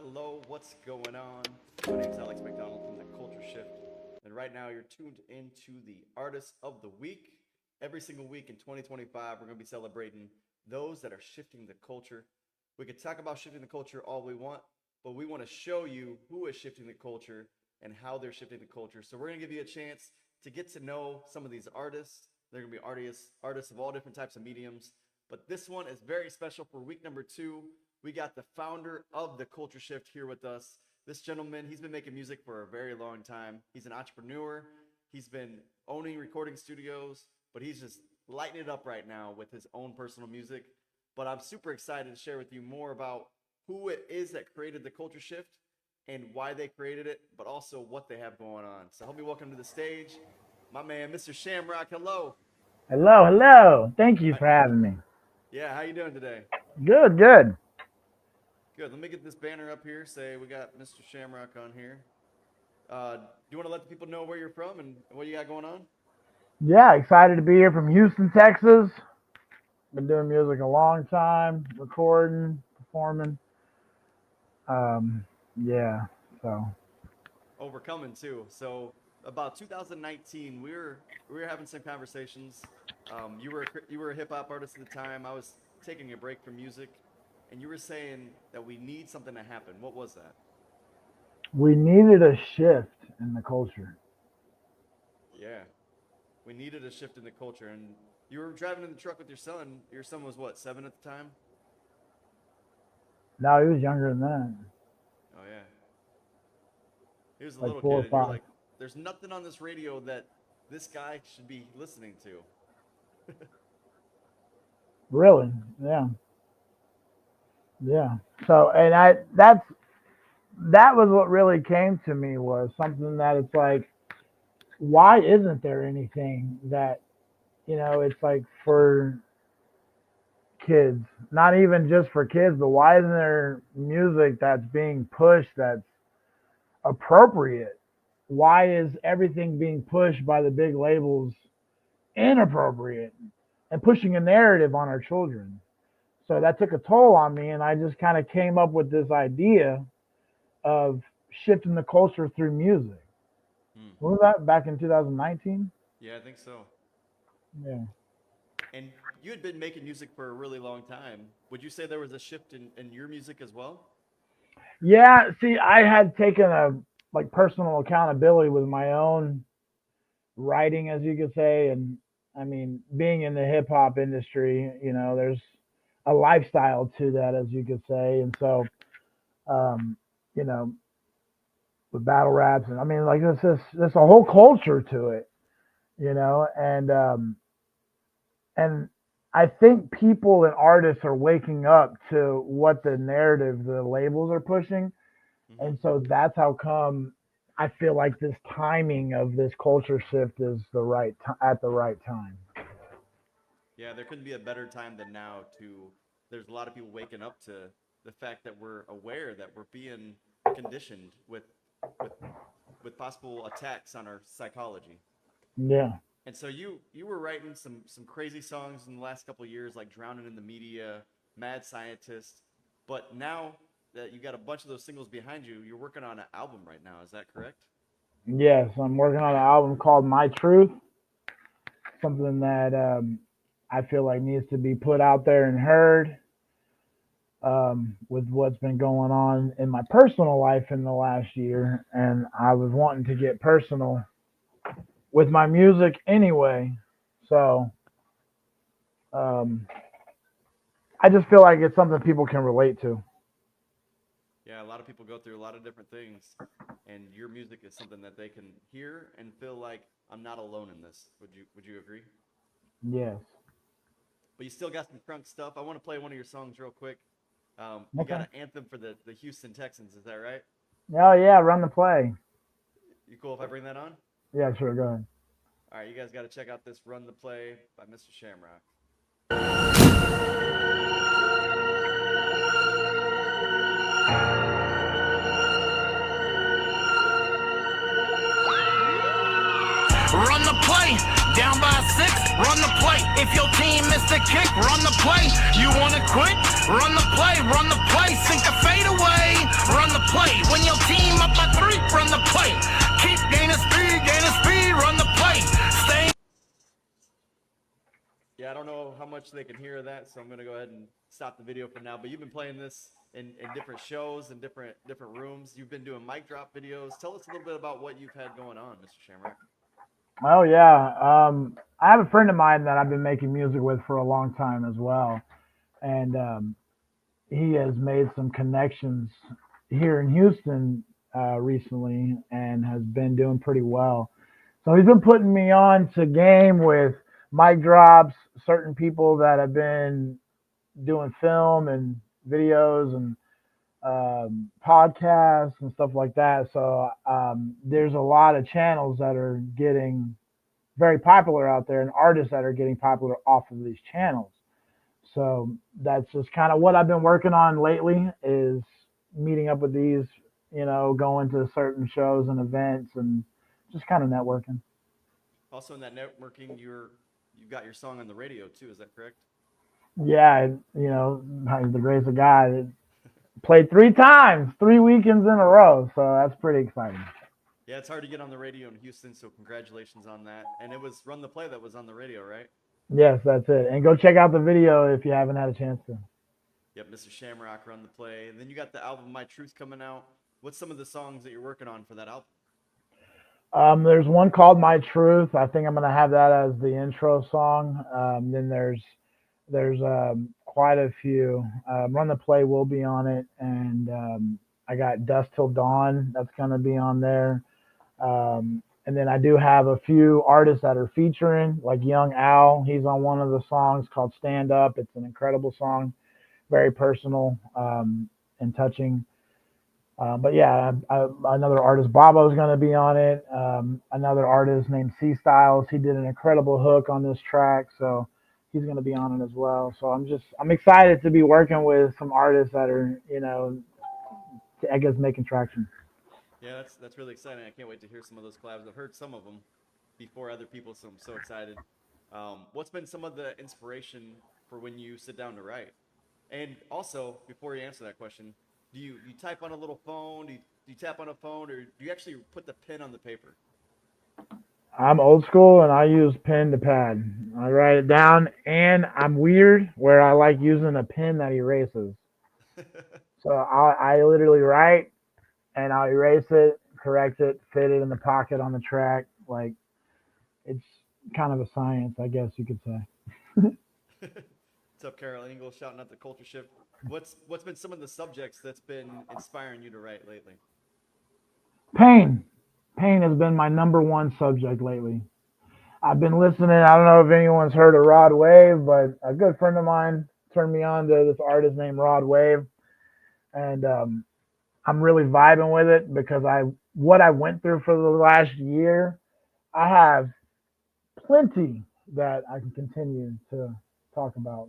Hello, what's going on? My name's Alex McDonald from The Culture Shift, and right now you're tuned into the Artist of the Week. Every single week in 2025, we're going to be celebrating those that are shifting the culture. We could talk about shifting the culture all we want, but we want to show you who is shifting the culture and how they're shifting the culture. So we're going to give you a chance to get to know some of these artists. They're going to be artists of all different types of mediums, but this one is very special for week number 2. We got the founder of The Culture Shift here with us. This gentleman, he's been making music for a very long time. He's an entrepreneur. He's been owning recording studios, but he's just lighting it up right now with his own personal music. But I'm super excited to share with you more about who it is that created The Culture Shift and why they created it, but also what they have going on. So help me welcome to the stage, my man, Mr. Shamrock. Hello. Hello. Thank you for having me. Yeah, how you doing today? Good. Good. Let me get this banner up here. Say we got Mr. Shamrock on here. Do you want to let the people know where you're from and what you got going on? Yeah, excited to be here from Houston, Texas. Been doing music a long time, recording, performing. So. Overcoming too. So about 2019, we were having some conversations. You were a hip hop artist at the time. I was taking a break from music, and you were saying that we need something to happen. What was that? We needed a shift in the culture. Yeah, we needed a shift in the culture. And you were driving in the truck with your son. Your son was what, 7 at the time? No, he was younger than that. Oh yeah. He was a Like little 4 or kid, and you're 5. like, "There's nothing on this radio that this guy should be listening to." Really? Yeah. So, and that was what really came to me, was something that it's like, why isn't there anything that, it's like for kids, not even just for kids, but why isn't there music that's being pushed that's appropriate? Why is everything being pushed by the big labels inappropriate and pushing a narrative on our children? So that took a toll on me, and I just kind of came up with this idea of shifting the culture through music. What was that, back in 2019? Yeah, I think so. Yeah. And you had been making music for a really long time. Would you say there was a shift in your music as well? Yeah, see, I had taken a personal accountability with my own writing, as you could say, and I mean, being in the hip hop industry, there's a lifestyle to that, as you could say, and so, um, you know, with battle raps, and I mean, like there's a whole culture to it, and I think people and artists are waking up to what the narrative the labels are pushing. And so that's how come I feel like this timing of this culture shift is at the right time. Yeah, there couldn't be a better time than now there's a lot of people waking up to the fact that we're aware that we're being conditioned with possible attacks on our psychology. Yeah. And so you were writing some crazy songs in the last couple of years, like Drowning in the Media, Mad Scientist, but now that you got a bunch of those singles behind you, you're working on an album right now. Is that correct? Yes, I'm working on an album called My Truth, something that I feel like needs to be put out there and heard, with what's been going on in my personal life in the last year. And I was wanting to get personal with my music anyway. So I just feel like it's something people can relate to. Yeah, a lot of people go through a lot of different things, and your music is something that they can hear and feel like, I'm not alone in this. Would you agree? Yes. But you still got some crunk stuff. I want to play one of your songs real quick. You Okay. got an anthem for the Houston Texans. Is that right? Oh yeah, run the play. You cool if I bring that on? Yeah, sure, go ahead. All right, you guys got to check out this Run the Play by Mr. Shamrock. Run the play, down by 6, run the play. If your team missed the kick, run the play. You wanna quit? Run the play, sink a fade away. Run the play. When your team up by 3, run the play. Keep gaining speed, run the play. Stay. Yeah, I don't know how much they can hear of that, so I'm gonna go ahead and stop the video for now. But you've been playing this in different shows and different rooms. You've been doing mic drop videos. Tell us a little bit about what you've had going on, Mr. Shamrock. Oh yeah. I have a friend of mine that I've been making music with for a long time as well, and he has made some connections here in Houston recently, and has been doing pretty well. So he's been putting me on to game with mic drops, certain people that have been doing film and videos and podcasts and stuff like that. So there's a lot of channels that are getting very popular out there, and artists that are getting popular off of these channels. So that's just kind of what I've been working on lately, is meeting up with these, going to certain shows and events and just kind of networking. Also, in that networking, you got your song on the radio too. Is that correct? Yeah, by the grace of God, it played 3 times, 3 weekends in a row. So that's pretty exciting. Yeah, it's hard to get on the radio in Houston, so congratulations on that. And it was Run the Play that was on the radio, right? Yes, that's it. And go check out the video if you haven't had a chance to. Yep, Mr. Shamrock, Run the Play. And then you got the album My Truth coming out. What's some of the songs that you're working on for that album? There's one called My Truth. I think I'm gonna have that as the intro song. Then there's quite a few. Run the Play will be on it, and I got Dust Till Dawn that's gonna be on there. And then I do have a few artists that are featuring, like Young Al. He's on one of the songs called Stand Up. It's an incredible song, very personal and touching. But yeah, another artist, Bobo's going to be on it. Another artist named C Styles, he did an incredible hook on this track, so he's going to be on it as well. So I'm excited to be working with some artists that are, I guess, making traction. Yeah, that's really exciting. I can't wait to hear some of those collabs. I've heard some of them before other people, so I'm so excited. What's been some of the inspiration for when you sit down to write? And also, before you answer that question, do you type on a little phone? Do you tap on a phone, or do you actually put the pen on the paper? I'm old school and I use pen to pad. I write it down, and I'm weird where I like using a pen that erases. So I literally write and I'll erase it, correct it, fit it in the pocket on the track. Like, it's kind of a science, I guess you could say. What's up, Carol Engel? Shouting out the culture shift. What's been some of the subjects that's been inspiring you to write lately? Pain. Pain has been my number one subject lately. I've been listening. I don't know if anyone's heard of Rod Wave, but a good friend of mine turned me on to this artist named Rod Wave, and I'm really vibing with it because what I went through for the last year, I have plenty that I can continue to talk about.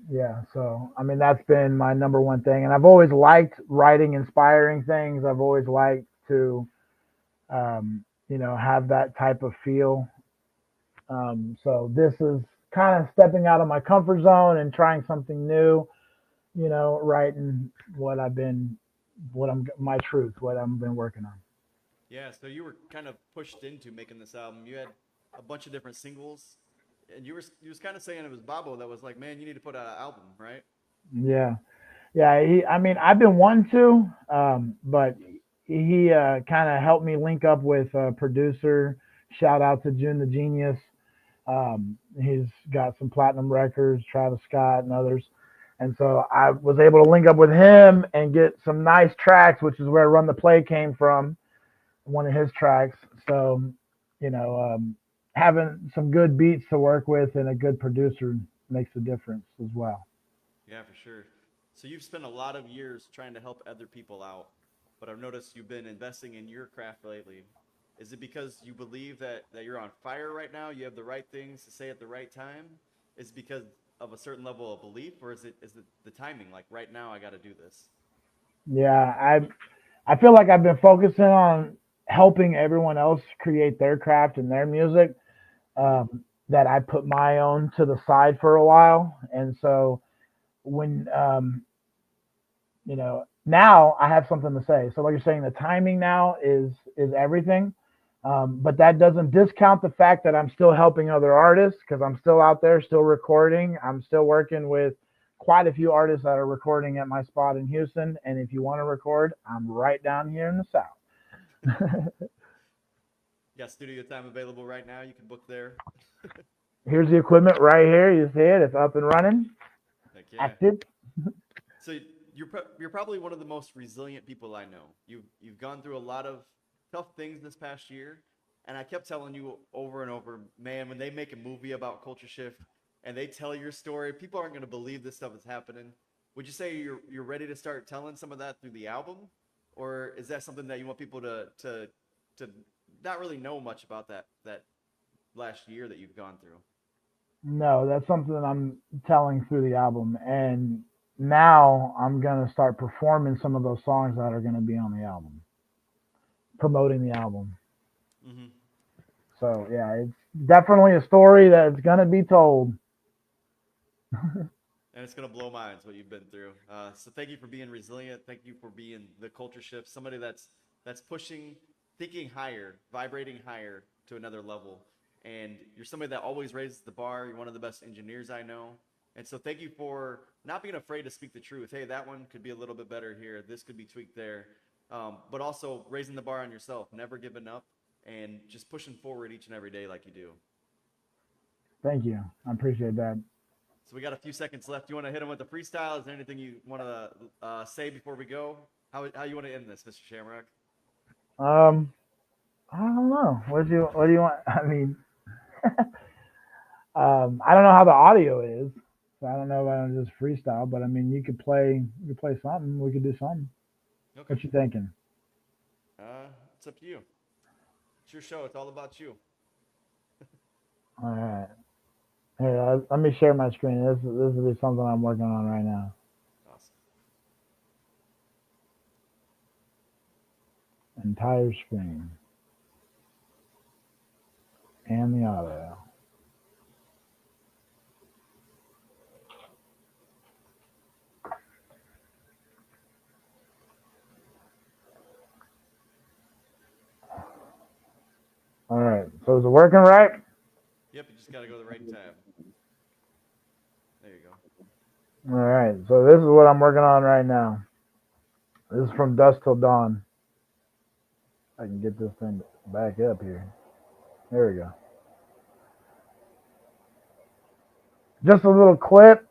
Yeah, so I mean that's been my number one thing, and I've always liked writing inspiring things. I've always liked to, have that type of feel. So this is kind of stepping out of my comfort zone and trying something new. Writing my truth, what I've been working on. Yeah, so you were kind of pushed into making this album. You had a bunch of different singles, and you was kind of saying it was Bobo that was like, man, you need to put out an album, right? Yeah, yeah. I've been wanting to, but he kind of helped me link up with a producer. Shout out to June the Genius. He's got some platinum records, Travis Scott and others. And so I was able to link up with him and get some nice tracks, which is where Run the Play came from, one of his tracks. So, having some good beats to work with and a good producer makes a difference as well. Yeah, for sure. So you've spent a lot of years trying to help other people out, but I've noticed you've been investing in your craft lately. Is it because you believe that you're on fire right now? You have the right things to say at the right time? Is it because of a certain level of belief, or is it the timing? Like right now, I got to do this. Yeah, I feel like I've been focusing on helping everyone else create their craft and their music. That I put my own to the side for a while, and so when you know, now I have something to say. So like you're saying, the timing now is everything. But that doesn't discount the fact that I'm still helping other artists because I'm still out there, still recording. I'm still working with quite a few artists that are recording at my spot in Houston. And if you want to record, I'm right down here in the South. You got studio time available right now. You can book there. Here's the equipment right here. You see it? It's up and running, Heck yeah. active. So you're probably one of the most resilient people I know. You've gone through a lot of tough things this past year, and I kept telling you over and over, man, when they make a movie about Culture Shift and they tell your story, people aren't going to believe this stuff is happening. Would you say you're ready to start telling some of that through the album, or is that something that you want people to not really know much about that last year that you've gone through? No, that's something that I'm telling through the album. And now I'm going to start performing some of those songs that are going to be on the album, promoting the album. Mm-hmm. So, yeah, it's definitely a story that's going to be told. And it's going to blow minds what you've been through. So thank you for being resilient. Thank you for being the culture shift, somebody that's pushing, thinking higher, vibrating higher to another level. And you're somebody that always raises the bar. You're one of the best engineers I know. And so thank you for not being afraid to speak the truth. Hey, that one could be a little bit better here. This could be tweaked there. But also raising the bar on yourself, never giving up, and just pushing forward each and every day like you do. Thank you. I appreciate that. So we got a few seconds left. You want to hit them with the freestyle? Is there anything you want to say before we go? How you want to end this, Mr. Shamrock? I don't know. What do you want? I mean, I don't know how the audio is. So I don't know if I don't just freestyle, but I mean, you could play something. We could do something. Okay. What you thinking? It's up to you. It's your show. It's all about you. All right. Here, let me share my screen. This will be something I'm working on right now. Awesome. Entire screen. And the audio. All right. So is it working right? Yep, you just got to go to the right tab. There you go. All right. So this is what I'm working on right now. This is from Dusk Till Dawn. I can get this thing back up here. There we go. Just a little clip.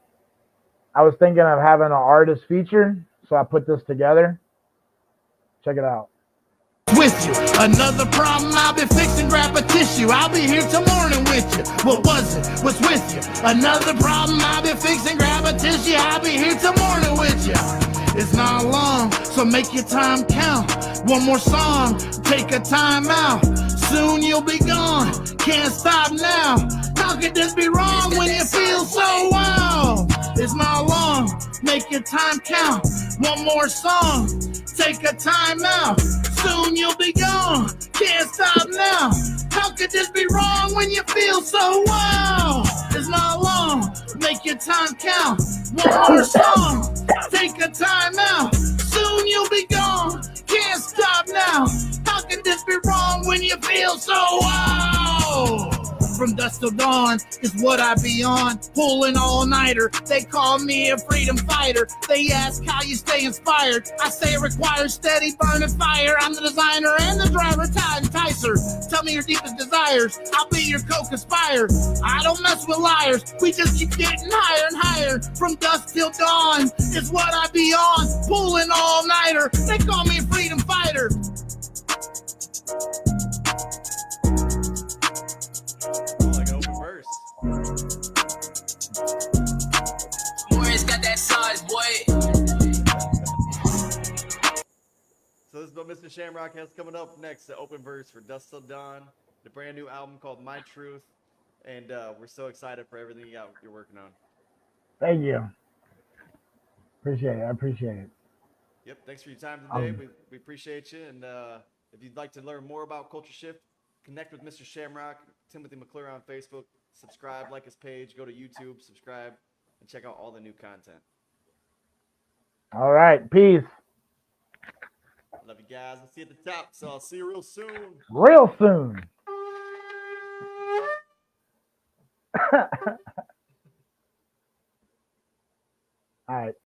I was thinking of having an artist feature, so I put this together. Check it out. With you, another problem I'll be fixing, grab a tissue, I'll be here till morning with you. What was it? What's with you? Another problem I'll be fixing, grab a tissue, I'll be here till morning with you. It's not long, so make your time count. One more song, take a time out. Soon you'll be gone, can't stop now. How could this be wrong when you feel so wild? It's not long, make your time count. One more song, take a time out. Soon you'll be gone, can't stop now. How could this be wrong when you feel so wild? It's not long, make your time count. One more song, take a time out. Soon you'll be gone, can't stop now. How could this be wrong when you feel so wild? From dusk till dawn is what I be on, pulling all-nighter. They call me a freedom fighter. They ask how you stay inspired. I say it requires steady burning fire. I'm the designer and the driver, Todd Enticer. Tell me your deepest desires, I'll be your co-conspire. I don't mess with liars, we just keep getting higher and higher. From dusk till dawn is what I be on, pulling all-nighter. They call me a freedom fighter. Like an open verse. Warriors got that size, boy. So this is what Mr. Shamrock has coming up next, the open verse for Dusk Till Dawn, the brand new album called My Truth. And we're so excited for everything you're working on. Thank you. Appreciate it. I appreciate it. Yep, thanks for your time today. We appreciate you. And if you'd like to learn more about Culture Shift, connect with Mr. Shamrock, Timothy McClure on Facebook, subscribe, like his page, go to YouTube, subscribe, and check out all the new content. All right. Peace. Love you guys. I'll see you at the top. So I'll see you real soon. Real soon. All right.